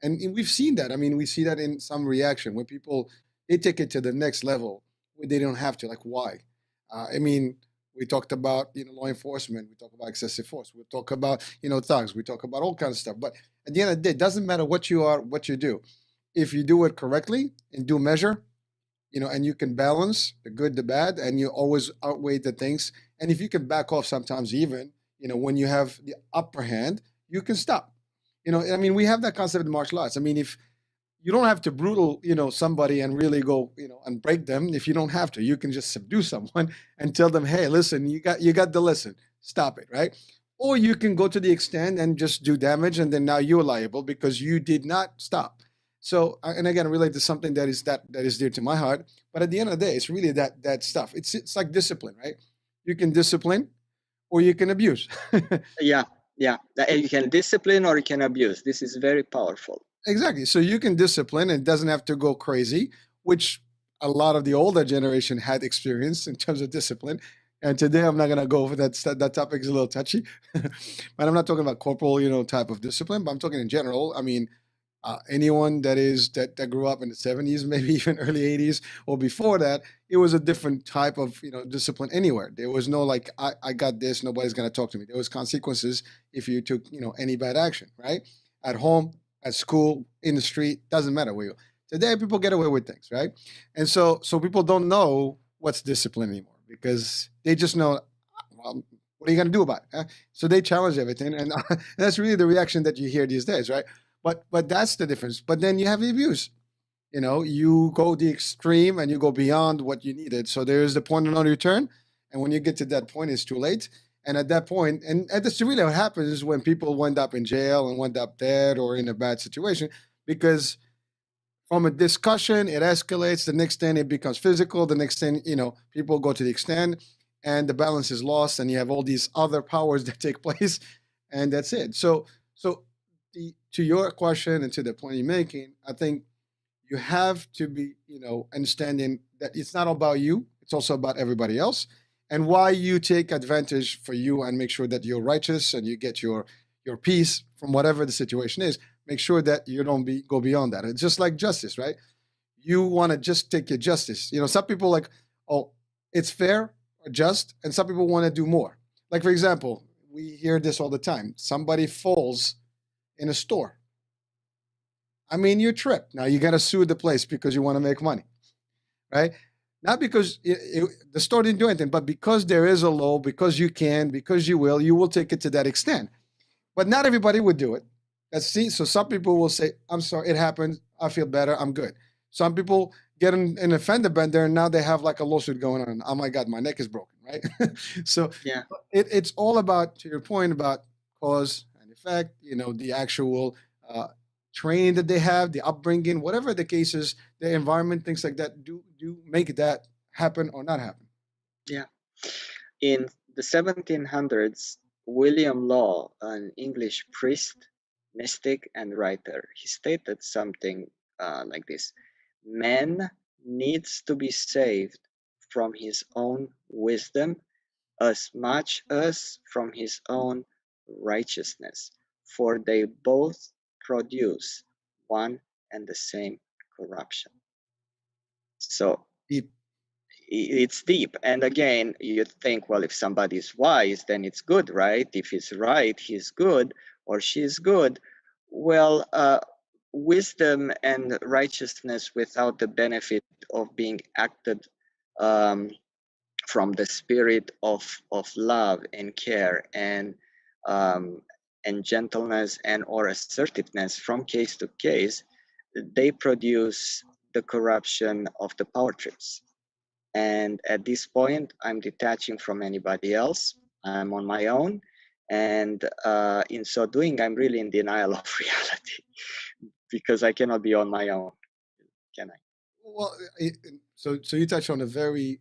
and we've seen that. I mean, we see that in some reaction when people they take it to the next level where they don't have to. Like why? I mean, we talked about law enforcement. We talk about excessive force. We talk about thugs. We talk about all kinds of stuff. But at the end of the day, it doesn't matter what you are, what you do. If you do it correctly and do measure, and you can balance the good, the bad, and you always outweigh the things. And if you can back off sometimes, even when you have the upper hand, you can stop. I mean, we have that concept in martial arts. I mean, if you don't have to brutal, somebody and really go, and break them. If you don't have to, you can just subdue someone and tell them, hey, listen, you got the lesson, stop it, right? Or you can go to the extent and just do damage, and then now you're liable because you did not stop. So, and again, relate to something that is dear to my heart. But at the end of the day, it's really that stuff. It's like discipline, right? You can discipline, or you can abuse. Yeah, yeah. You can discipline or you can abuse. This is very powerful. Exactly. So you can discipline and it doesn't have to go crazy, which a lot of the older generation had experience in terms of discipline. And today I'm not going to go over that. That topic is a little touchy, but I'm not talking about corporal, type of discipline, but I'm talking in general. I mean, anyone that grew up in the 70s, maybe even early 80s or before that, it was a different type of discipline anywhere. There was no like I got this, nobody's gonna talk to me. There was consequences if you took any bad action, right? At home, at school, in the street, doesn't matter where you. Today people get away with things, right? And so people don't know what's discipline anymore because they just know, well, What are you going to do about it? So they challenge everything, and that's really the reaction that you hear these days, right? But that's the difference. But then you have the abuse. You go the extreme and you go beyond what you needed. So there is the point of no return, and when you get to that point, it's too late. And at that point, and that's really what happens when people wind up in jail and wind up dead or in a bad situation, because from a discussion, it escalates. The next thing, it becomes physical. The next thing, people go to the extent, and the balance is lost, and you have all these other powers that take place, and that's it. So, to your question and to the point you're making, I think you have to be, understanding that it's not about you; it's also about everybody else, and why you take advantage for you and make sure that you're righteous and you get your peace from whatever the situation is. Make sure that you don't go beyond that. It's just like justice, right? You want to just take your justice. Some people like, oh, it's fair or just, and some people want to do more. Like for example, we hear this all the time. Somebody falls in a store. I mean, you trip. Now you got to sue the place because you want to make money, right? Not because the store didn't do anything, but because there is a law, because you can, because you will take it to that extent. But not everybody would do it. So some people will say, I'm sorry, it happened. I feel better. I'm good. Some people get in a fender bender and now they have like a lawsuit going on. Oh my God, my neck is broken, right? So Yeah, it's all about, to your point, about cause and effect, the actual training that they have, the upbringing, whatever the case is, the environment, things like that do make that happen or not happen. yeah. In the 1700s, William Law, an English priest, mystic, and writer, he stated something like this: man needs to be saved from his own wisdom as much as from his own righteousness, for they both produce one and the same corruption. So Deep. it's deep. And again, you think, well, if somebody's wise, then it's good, right? If he's right, he's good or she's good. Well, wisdom and righteousness without the benefit of being acted um, from the spirit of love and care um, and gentleness and or assertiveness from case to case, they produce the corruption of the power trips. And at this point, I'm detaching from anybody else. I'm on my own. And in so doing, I'm really in denial of reality because I cannot be on my own, can I? Well, so you touch on a very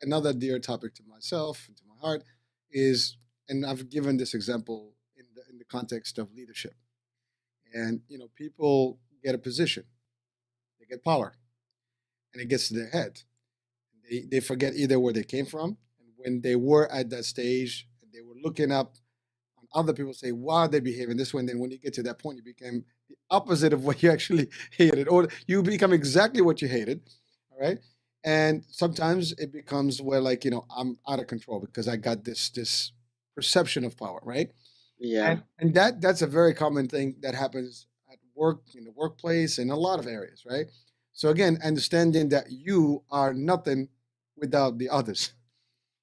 another dear topic to myself and to my heart is, and I've given this example in the context of leadership. And people get a position, they get power, and it gets to their head. They forget either where they came from, and when they were at that stage, and they were looking up on other people, say why are they behaving this way. And then when you get to that point, you became the opposite of what you actually hated, or you become exactly what you hated. All right. And sometimes it becomes where, like, I'm out of control because I got this perception of power, right? Yeah, And that's a very common thing that happens at work, in the workplace, in a lot of areas, right? So again, understanding that you are nothing without the others.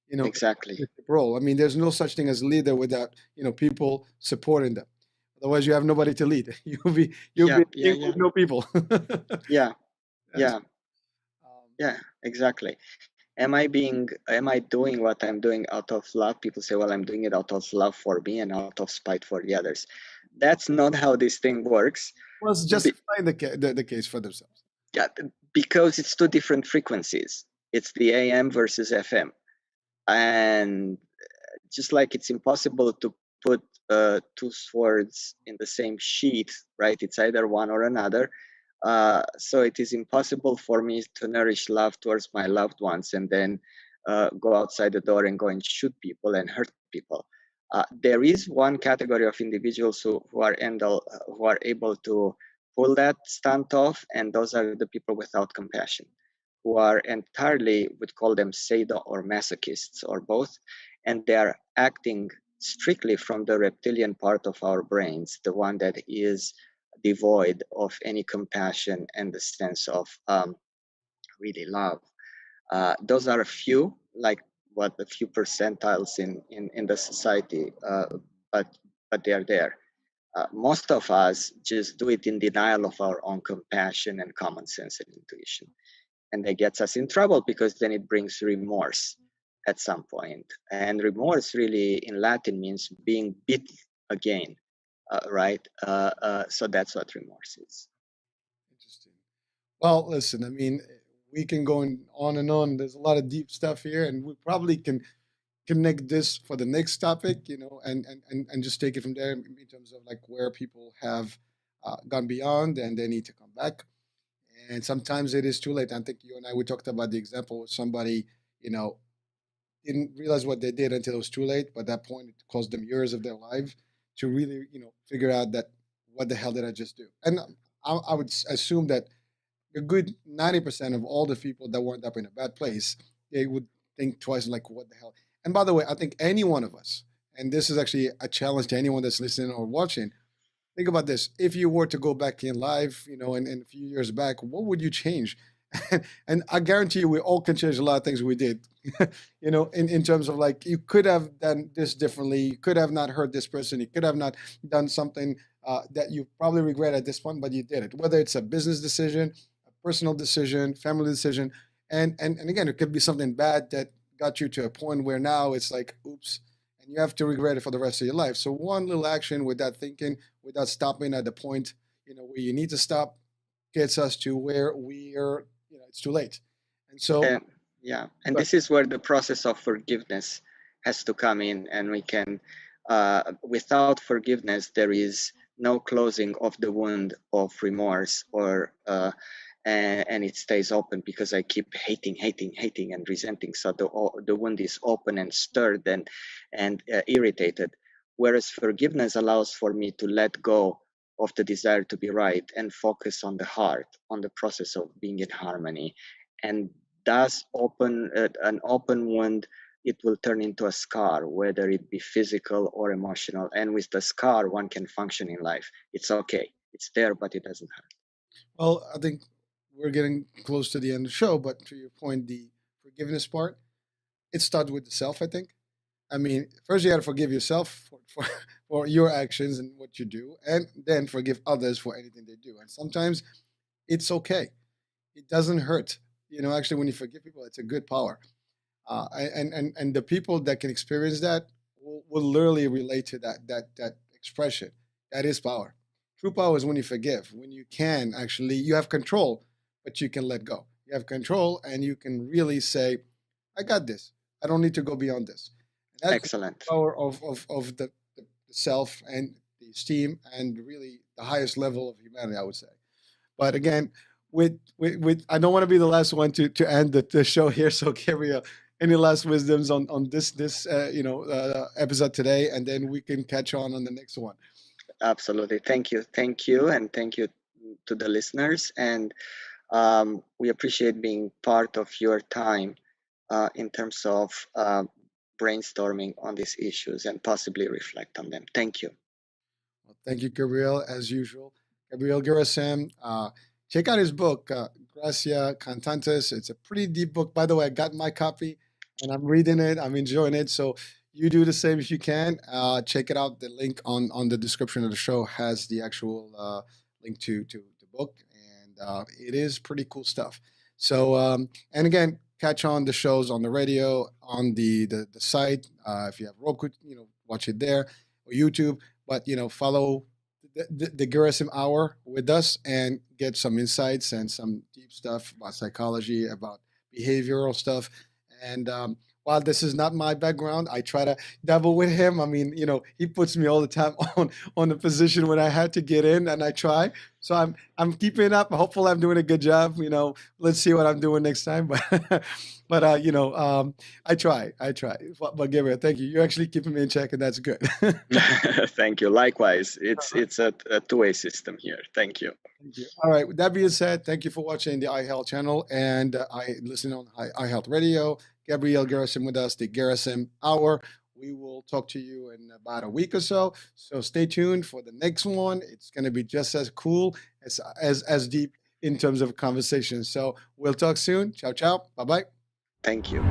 It's a exactly. leadership role. I mean, there's no such thing as leader without people supporting them. Otherwise, you have nobody to lead. You'll be Yeah, a yeah, king yeah, with no people. yeah, Yes. yeah, Um, yeah, exactly. Am I doing what I'm doing out of love? People say, well, I'm doing it out of love for me and out of spite for the others. That's not how this thing works. was Be- justifying the case for themselves. yeah, because it's two different frequencies. It's the AM versus FM. And just like it's impossible to put two swords in the same sheath, right? It's either one or another. So it is impossible for me to nourish love towards my loved ones and then go outside the door and go and shoot people and hurt people. There is one category of individuals who are able to pull that stunt off, and those are the people without compassion, who are entirely, would call them sado or masochists or both, and they are acting strictly from the reptilian part of our brains, the one that is devoid of any compassion and the sense of really love. Those are a few, like what a few percentiles in the society, but they are there. Most of us just do it in denial of our own compassion and common sense and intuition, and that gets us in trouble because then it brings remorse at some point. And remorse really in Latin means being bit again, right? So that's what remorse is. Interesting. Well, listen, I mean, we can go on and on. There's a lot of deep stuff here, and we probably can connect this for the next topic, and just take it from there in terms of like where people have gone beyond and they need to come back. And sometimes it is too late. I think you and I we talked about the example where somebody, you know, didn't realize what they did until it was too late. But at that point, it cost them years of their life to really, figure out that what the hell did I just do? And I would assume that a good 90% of all the people that wound up in a bad place, they would think twice, like, what the hell? And by the way, I think any one of us, and this is actually a challenge to anyone that's listening or watching, think about this. If you were to go back in life, in a few years back, what would you change? And I guarantee you, we all can change a lot of things we did, in terms of like, you could have done this differently. You could have not hurt this person. You could have not done something that you probably regret at this point, but you did it. Whether it's a business decision, a personal decision, family decision. And again, it could be something bad that got you to a point where now it's like, oops, and you have to regret it for the rest of your life. So one little action without thinking, without stopping at the point, where you need to stop, gets us to where we are, it's too late. And so, And yeah, and but this is where the process of forgiveness has to come in, and we can, without forgiveness, there is no closing of the wound of remorse, or and it stays open because I keep hating, and resenting. So the wound is open and stirred and irritated. Whereas forgiveness allows for me to let go of the desire to be right and focus on the heart, on the process of being in harmony, and thus open an open wound. It will turn into a scar, whether it be physical or emotional. And with the scar, one can function in life. It's okay. It's there, but it doesn't hurt. well, I think we're getting close to the end of the show. But to your point, the forgiveness part, it starts with the self. I think. I mean, first you got to forgive yourself for your actions and what you do, and then forgive others for anything they do. And sometimes it's okay. It doesn't hurt. Actually, when you forgive people, it's a good power. And the people that can experience that will literally relate to that expression. That is power. True power is when you forgive, when you can actually, you have control, but you can let go. You have control, and you can really say, "I got this. I don't need to go beyond this." And that's the Excellent. power of the self and the esteem, and really the highest level of humanity, I would say. But again, with I don't want to be the last one to end the show here. So, Gabriel, any last wisdoms on this episode today, and then we can catch on the next one. Absolutely. Thank you, and thank you to the listeners. And we appreciate being part of your time in terms of brainstorming on these issues and possibly reflect on them. Thank you. Well, thank you, Gabriel, as usual. Gabriel Gherasim. Check out his book, Gracia Cantantes. It's a pretty deep book. By the way, I got my copy and I'm reading it. I'm enjoying it. So you do the same if you can. Check it out. The link on the description of the show has the actual link to the book, and it is pretty cool stuff. So and again, catch on the shows on the radio, on the site. If you have Roku, watch it there, or YouTube. But follow the Gherasim Hour with us and get some insights and some deep stuff about psychology, about behavioral stuff. And while this is not my background, I try to dabble with him. I mean, he puts me all the time on the position when I had to get in, and I try. So I'm keeping up. Hopefully, I'm doing a good job. Let's see what I'm doing next time. But I try. But Gabriel, thank you. You're actually keeping me in check, and that's good. Thank you. Likewise, it's a two-way system here. Thank you. Thank you. All right. With that being said, thank you for watching the iHealth channel and I listen on iHealth Radio. Gabriel Gherasim with us, the Gherasim Hour. We will talk to you in about a week or so. So stay tuned for the next one. It's going to be just as cool as deep in terms of conversation. So we'll talk soon. Ciao, ciao. Bye bye. Thank you.